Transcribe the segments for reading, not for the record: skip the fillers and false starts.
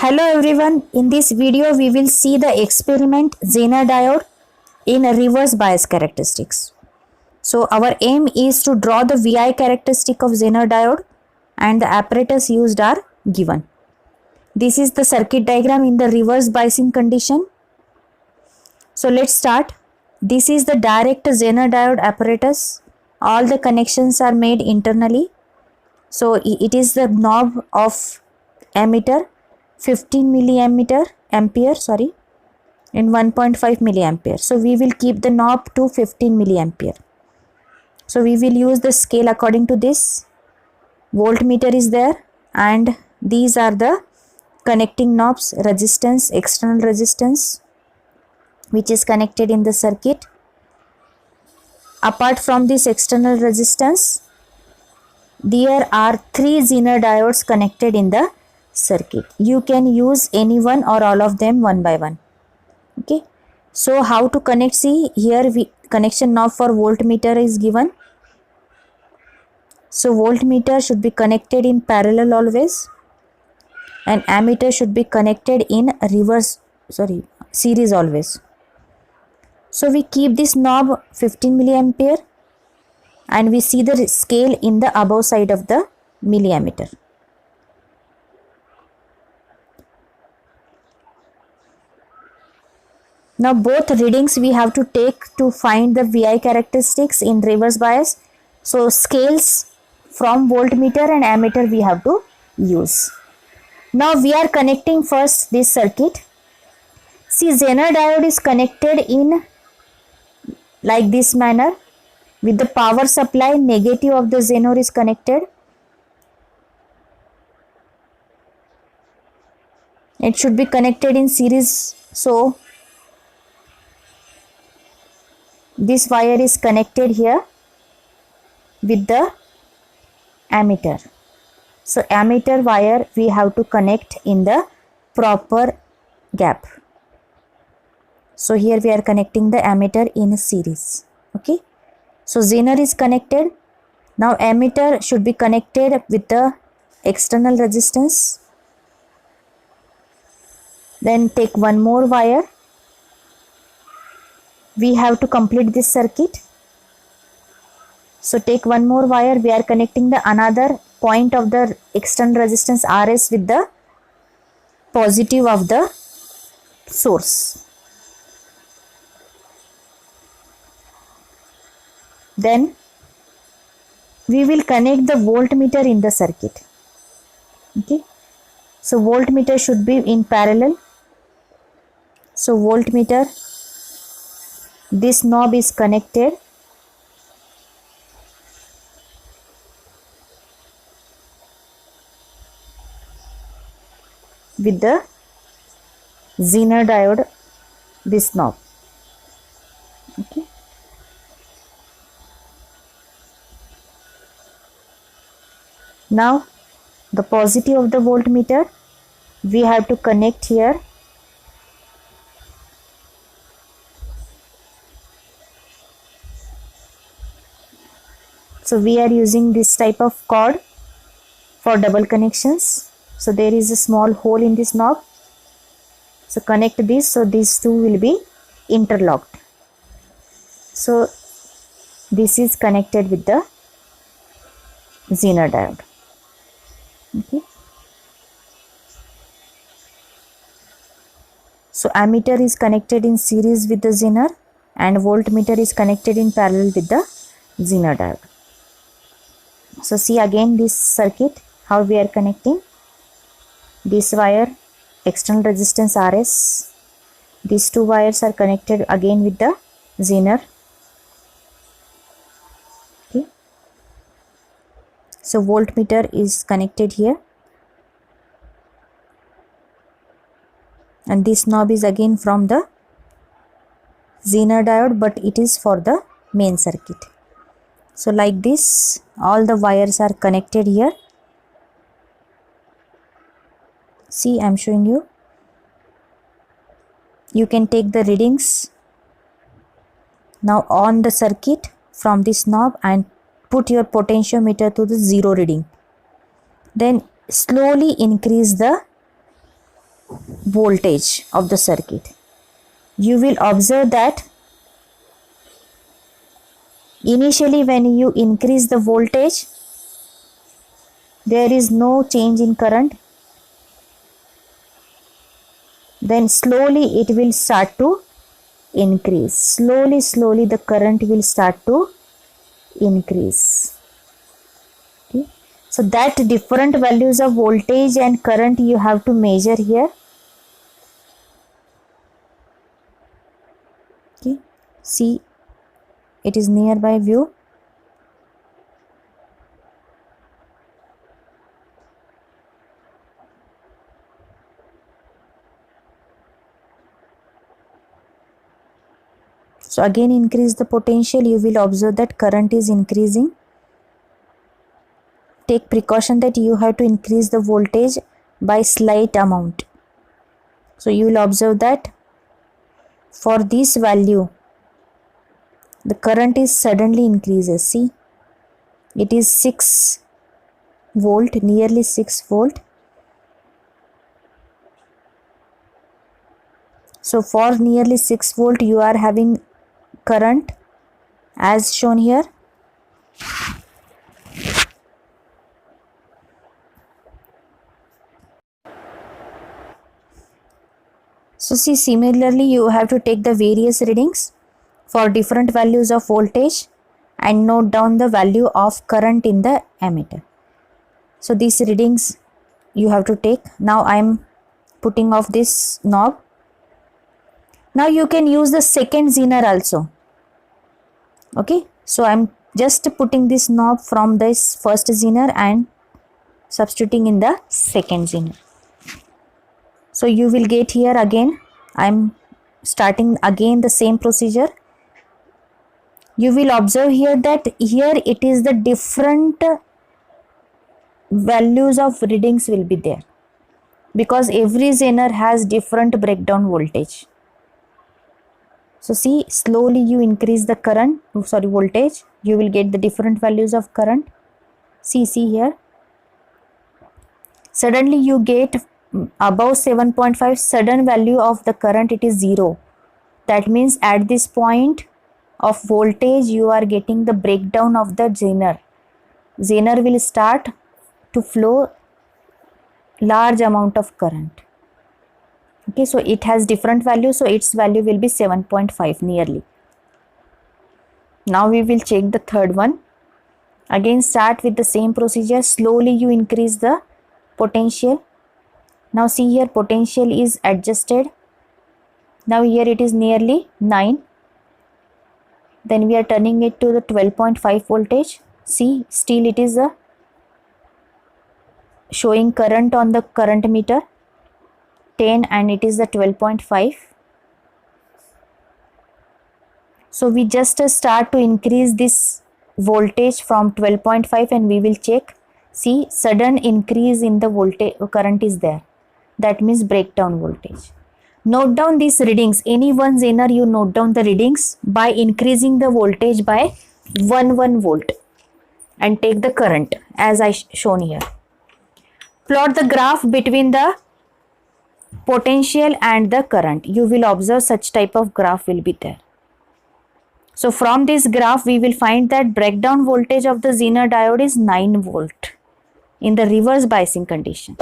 Hello everyone, in this video we will see the experiment Zener diode in reverse bias characteristics. So our aim is to draw the VI characteristic of Zener diode and the apparatus used are given. This is the circuit diagram in the reverse biasing condition. So let's start. This is the direct Zener diode apparatus. All the connections are made internally. So it is the knob of ammeter 15 milliampere and 1.5 milliampere. So we will keep the knob to 15 milliampere. So we will use the scale according to this. Voltmeter is there and these are the connecting knobs, resistance, external resistance which is connected in the circuit. Apart from this external resistance, there are 3 Zener diodes connected in the circuit. You can use any one or all of them one by one. Okay. So how to connect? See here, connection knob for voltmeter is given. So voltmeter should be connected in parallel always, and ammeter should be connected in series always. So we keep this knob 15 milliampere and we see the scale in the above side of the milliammeter. Now both readings we have to take to find the VI characteristics in reverse bias. So scales from voltmeter and ammeter we have to use. Now we are connecting first this circuit. See, Zener diode is connected in like this manner with the power supply. Negative of the Zener is connected. It should be connected in series. So this wire is connected here with the ammeter. So ammeter wire we have to connect in the proper gap. So here we are connecting the ammeter in a series. Okay. So Zener is connected. Now ammeter should be connected with the external resistance. Then take one more wire. We have to complete this circuit. So take one more wire. We are connecting the another point of the external resistance RS with the positive of the source. Then we will connect the voltmeter in the circuit. Okay. So voltmeter should be in parallel. So voltmeter, this knob is connected with the Zener diode, this knob. Okay. Now the positive of the voltmeter we have to connect here. So we are using this type of cord for double connections. So there is a small hole in this knob. So connect this, so these two will be interlocked. So this is connected with the Zener diode. Okay. So ammeter is connected in series with the Zener and voltmeter is connected in parallel with the Zener diode. So see again this circuit, how we are connecting. This wire, external resistance RS. These two wires are connected again with the Zener. Okay. So voltmeter is connected here. And this knob is again from the Zener diode, but it is for the main circuit. So like this, all the wires are connected here. See, I am showing you. You can take the readings now on the circuit from this knob and put your potentiometer to the 0 reading. Then slowly increase the voltage of the circuit, you will observe that initially when you increase the voltage, there is no change in current. Then slowly it will start to increase. Slowly the current will start to increase. Okay. So that different values of voltage and current you have to measure here. Okay. See, it is nearby view. So again increase the potential, you will observe that current is increasing. Take precaution that you have to increase the voltage by slight amount. So you will observe that for this value, the current is suddenly increases. See, it is 6 volt, nearly 6 volt. So for nearly 6 volt, you are having current as shown here. So see, similarly you have to take the various readings for different values of voltage and note down the value of current in the ammeter. So these readings you have to take. Now I am putting off this knob. Now you can use the second zener also. Okay, so I am just putting this knob from this first zener and substituting in the second zener. So you will get here again, I am starting again the same procedure. You will observe here that here it is the different values of readings will be there, because every zener has different breakdown voltage. So see, slowly you increase the current, voltage, you will get the different values of current. See here, suddenly you get above 7.5, sudden value of the current, it is 0. That means at this point of voltage you are getting the breakdown of the zener. Zener will start to flow large amount of current. Okay, so it has different values, so its value will be 7.5 nearly. Now we will check the third one. Again start with the same procedure. Slowly you increase the potential. Now see here, potential is adjusted. Now here it is nearly 9. Then we are turning it to the 12.5 voltage. See, still it is showing current on the current meter 10 and it is the 12.5. So we just start to increase this voltage from 12.5 and we will check. See, sudden increase in the voltage current is there. That means breakdown voltage. Note down these readings. Any one zener you note down the readings by increasing the voltage by 1 volt and take the current as I shown here. Plot the graph between the potential and the current. You will observe such type of graph will be there. So from this graph we will find that breakdown voltage of the zener diode is 9 volt in the reverse biasing condition.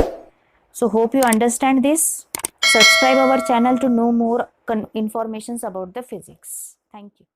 So hope you understand this. Subscribe our channel to know more informations about the physics. Thank you.